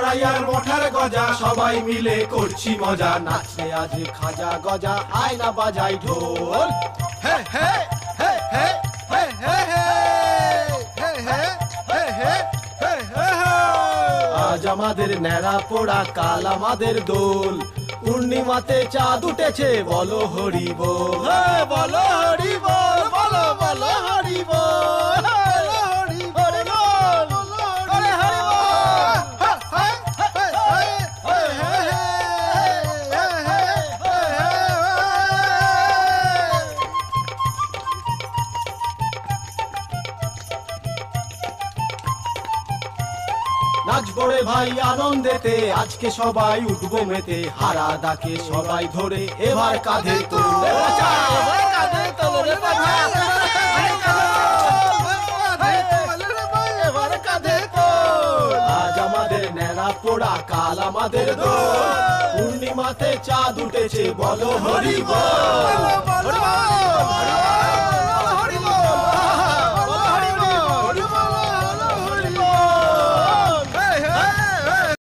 কড়াই আর মোঠার গজা সবাই মিলে করছি মজা নাচে আজ খাজা গজা আয় না বাজাই ঢোল হে হে হে হে হে হে হে হে হে হে হে হে হে হে। আজ আমাদের ন্যাড়া পোড়া কাল আমাদের দোল পূর্ণিমাতে চাঁদ উঠেছে বলো হরি বল বলো হরি বল বলো বলো হরি বল হরি বল হরি হরি নাচবো রে ভাই আনন্দেতে আজকে সবাই উঠবো মেতে হারা দাকে সবাই ধরে এবার কাঁধে তোলে বাঁচা এবার কাঁধে তোলে বাঁচা এবার কাঁধে তোল আজ আমাদের ন্যাড়া পোড়া কাল আমাদের দোল পূর্ণিমাতে চাঁদ উঠেছে বলো হরি বল